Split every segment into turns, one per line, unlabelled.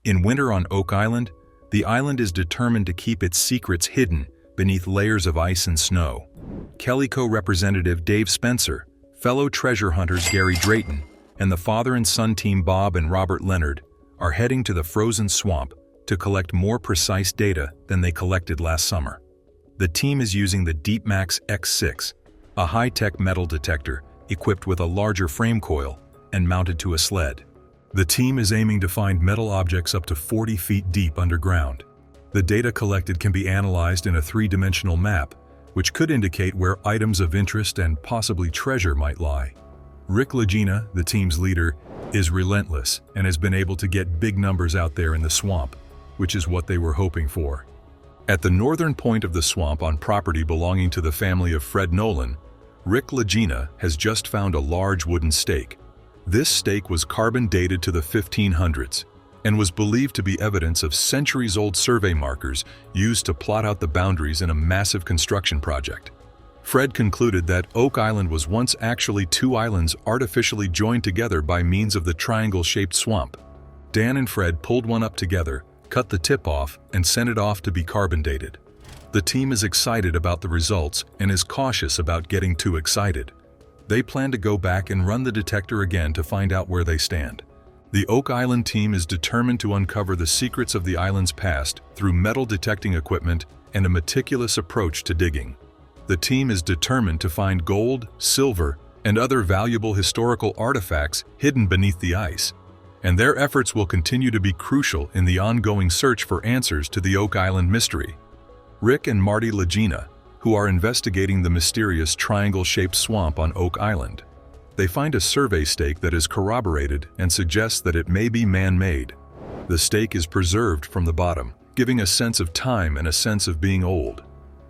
In winter on Oak Island, the island is determined to keep its secrets hidden beneath layers of ice and snow. Kellyco representative Dave Spencer, fellow treasure hunters Gary Drayton, and the father and son team Bob and Robert Leonard are heading to the frozen swamp to collect more precise data than they collected last summer. The team is using the DeepMax X6, a high-tech metal detector equipped with a larger frame coil and mounted to a sled. The team is aiming to find metal objects up to 40 feet deep underground. The data collected can be analyzed in a three-dimensional map, which could indicate where items of interest and possibly treasure might lie. Rick Lagena, the team's leader, is relentless and has been able to get big numbers out there in the swamp, which is what they were hoping for. At the northern point of the swamp on property belonging to the family of Fred Nolan, Rick Lagena has just found a large wooden stake. This stake was carbon dated to the 1500s and was believed to be evidence of centuries-old survey markers used to plot out the boundaries in a massive construction project. Fred concluded that Oak Island was once actually two islands artificially joined together by means of the triangle-shaped swamp. Dan and Fred pulled one up together, cut the tip off, and sent it off to be carbon dated. The team is excited about the results and is cautious about getting too excited. They plan to go back and run the detector again to find out where they stand. The Oak Island team is determined to uncover the secrets of the island's past through metal detecting equipment and a meticulous approach to digging. The team is determined to find gold, silver, and other valuable historical artifacts hidden beneath the ice, and their efforts will continue to be crucial in the ongoing search for answers to the Oak Island mystery. Rick and Marty Lagena, who are investigating the mysterious triangle-shaped swamp on Oak Island. They find a survey stake that is corroborated and suggests that it may be man-made. The stake is preserved from the bottom, giving a sense of time and a sense of being old.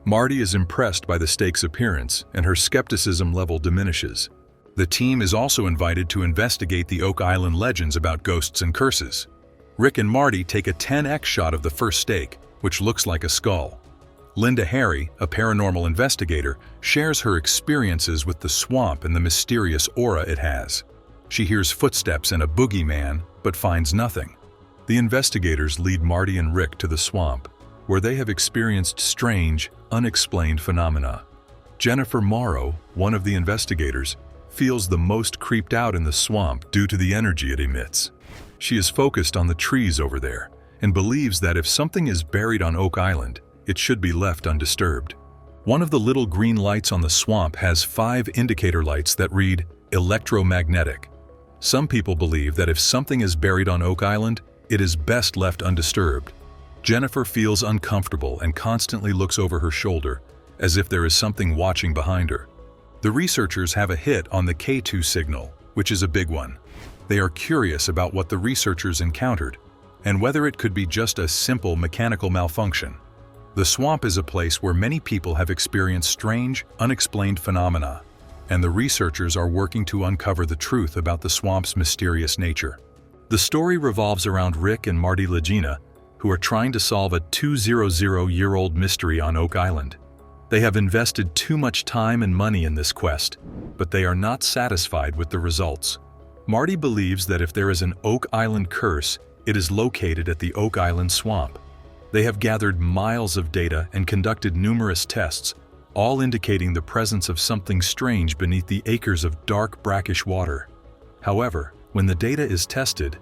Marty is impressed by the stake's appearance, and her skepticism level diminishes. The team is also invited to investigate the Oak Island legends about ghosts and curses. Rick and Marty take a 10x shot of the first stake, which looks like a skull. Linda Harry, a paranormal investigator, shares her experiences with the swamp and the mysterious aura it has. She hears footsteps and a boogeyman, but finds nothing. The investigators lead Marty and Rick to the swamp, where they have experienced strange, unexplained phenomena. Jennifer Morrow, one of the investigators, feels the most creeped out in the swamp due to the energy it emits. She is focused on the trees over there and believes that if something is buried on Oak Island, it should be left undisturbed. One of the little green lights on the swamp has 5 indicator lights that read electromagnetic. Some people believe that if something is buried on Oak Island, it is best left undisturbed. Jennifer feels uncomfortable and constantly looks over her shoulder, as if there is something watching behind her. The researchers have a hit on the K2 signal, which is a big one. They are curious about what the researchers encountered, and whether it could be just a simple mechanical malfunction. The swamp is a place where many people have experienced strange, unexplained phenomena, and the researchers are working to uncover the truth about the swamp's mysterious nature. The story revolves around Rick and Marty Lagena, who are trying to solve a 200-year-old mystery on Oak Island. They have invested too much time and money in this quest, but they are not satisfied with the results. Marty believes that if there is an Oak Island curse, it is located at the Oak Island swamp. They have gathered miles of data and conducted numerous tests, all indicating the presence of something strange beneath the acres of dark, brackish water. However, when the data is tested,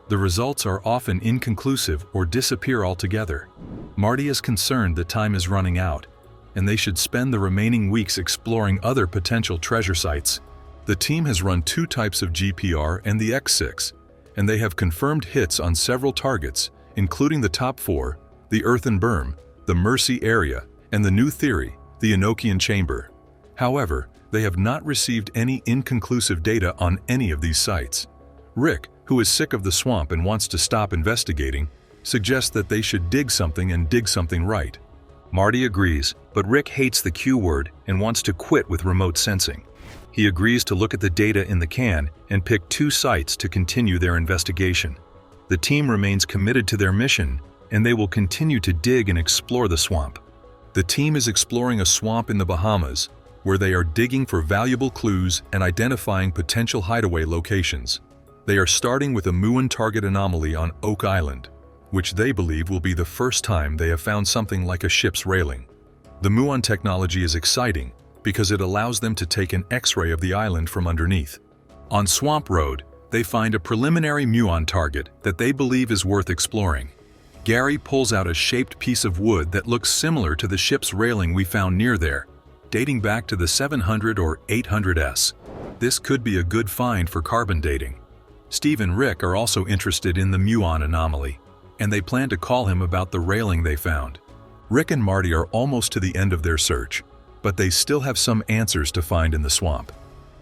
the results are often inconclusive or disappear altogether. Marty is concerned that time is running out, and they should spend the remaining weeks exploring other potential treasure sites. The team has run 2 types of GPR and the X6, and they have confirmed hits on several targets, including the top 4, the earthen berm, the Mercy area, and the new theory, the Enochian chamber. However, they have not received any inconclusive data on any of these sites. Rick, who is sick of the swamp and wants to stop investigating, suggests that they should dig something and dig something right. Marty agrees, but Rick hates the Q word and wants to quit with remote sensing. He agrees to look at the data in the can and pick 2 sites to continue their investigation. The team remains committed to their mission, and they will continue to dig and explore the swamp. The team is exploring a swamp in the Bahamas, where they are digging for valuable clues and identifying potential hideaway locations. They are starting with a Muon target anomaly on Oak Island, which they believe will be the first time they have found something like a ship's railing. The Muon technology is exciting because it allows them to take an X-ray of the island from underneath. On Swamp Road, they find a preliminary Muon target that they believe is worth exploring. Gary pulls out a shaped piece of wood that looks similar to the ship's railing we found near there, dating back to the 700 or 800s. This could be a good find for carbon dating. Steve and Rick are also interested in the Muon anomaly, and they plan to call him about the railing they found. Rick and Marty are almost to the end of their search, but they still have some answers to find in the swamp.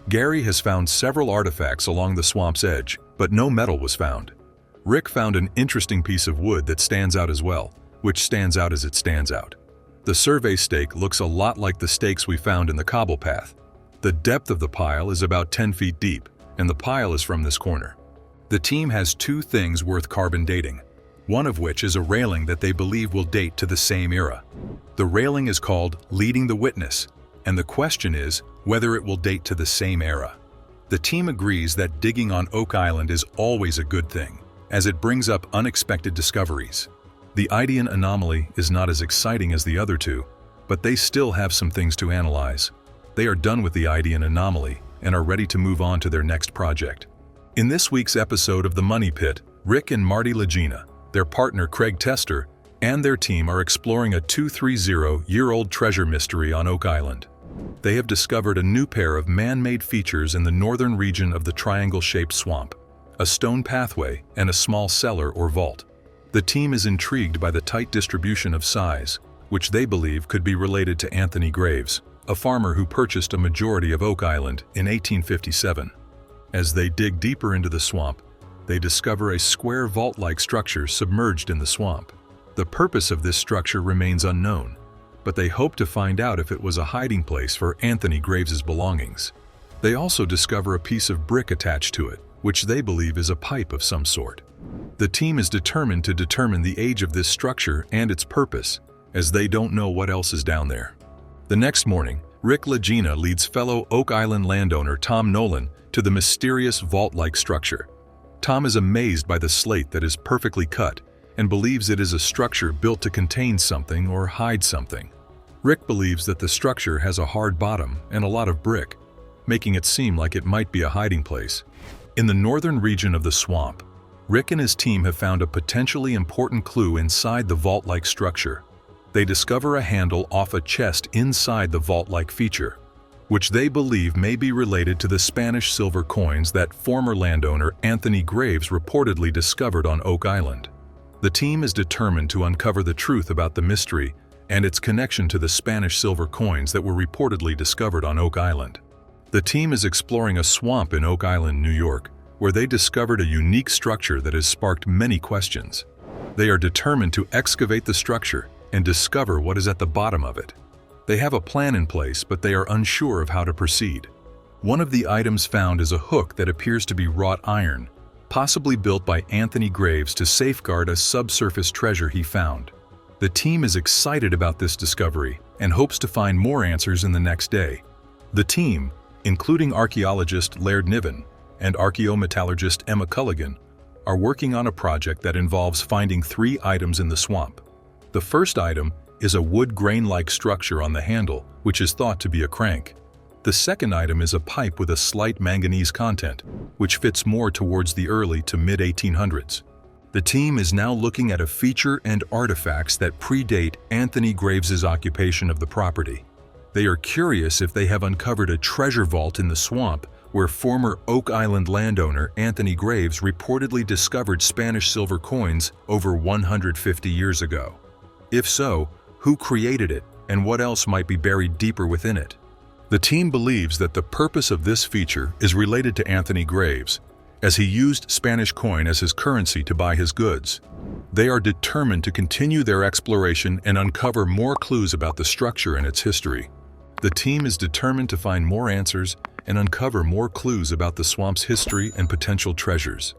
Gary has found several artifacts along the swamp's edge, but no metal was found. Rick found an interesting piece of wood that stands out as well, which stands out as it stands out. The survey stake looks a lot like the stakes we found in the cobble path. The depth of the pile is about 10 feet deep, and the pile is from this corner. The team has two things worth carbon dating, one of which is a railing that they believe will date to the same era. The railing is called Leading the Witness, and the question is whether it will date to the same era. The team agrees that digging on Oak Island is always a good thing, as it brings up unexpected discoveries. The Idian anomaly is not as exciting as the other two, but they still have some things to analyze. They are done with the Idian anomaly and are ready to move on to their next project. In this week's episode of The Money Pit, Rick and Marty Lagena, their partner Craig Tester, and their team are exploring a 230-year-old treasure mystery on Oak Island. They have discovered a new pair of man-made features in the northern region of the triangle-shaped swamp, a stone pathway, and a small cellar or vault. The team is intrigued by the tight distribution of size, which they believe could be related to Anthony Graves, a farmer who purchased a majority of Oak Island in 1857. As they dig deeper into the swamp, they discover a square vault-like structure submerged in the swamp. The purpose of this structure remains unknown, but they hope to find out if it was a hiding place for Anthony Graves's belongings. They also discover a piece of brick attached to it, which they believe is a pipe of some sort. The team is determined to determine the age of this structure and its purpose, as they don't know what else is down there. The next morning, Rick Lagena leads fellow Oak Island landowner Tom Nolan to the mysterious vault-like structure. Tom is amazed by the slate that is perfectly cut and believes it is a structure built to contain something or hide something. Rick believes that the structure has a hard bottom and a lot of brick, making it seem like it might be a hiding place. In the northern region of the swamp, Rick and his team have found a potentially important clue inside the vault-like structure. They discover a handle off a chest inside the vault-like feature, which they believe may be related to the Spanish silver coins that former landowner Anthony Graves reportedly discovered on Oak Island. The team is determined to uncover the truth about the mystery and its connection to the Spanish silver coins that were reportedly discovered on Oak Island. The team is exploring a swamp in Oak Island, New York, where they discovered a unique structure that has sparked many questions. They are determined to excavate the structure and discover what is at the bottom of it. They have a plan in place, but they are unsure of how to proceed. One of the items found is a hook that appears to be wrought iron, possibly built by Anthony Graves to safeguard a subsurface treasure he found. The team is excited about this discovery and hopes to find more answers in the next day. The team, including archaeologist Laird Niven and archaeometallurgist Emma Culligan, are working on a project that involves finding 3 items in the swamp. The first item is a wood grain-like structure on the handle, which is thought to be a crank. The second item is a pipe with a slight manganese content, which fits more towards the early to mid-1800s. The team is now looking at a feature and artifacts that predate Anthony Graves's occupation of the property. They are curious if they have uncovered a treasure vault in the swamp where former Oak Island landowner Anthony Graves reportedly discovered Spanish silver coins over 150 years ago. If so, who created it and what else might be buried deeper within it? The team believes that the purpose of this feature is related to Anthony Graves, as he used Spanish coin as his currency to buy his goods. They are determined to continue their exploration and uncover more clues about the structure and its history. The team is determined to find more answers and uncover more clues about the swamp's history and potential treasures.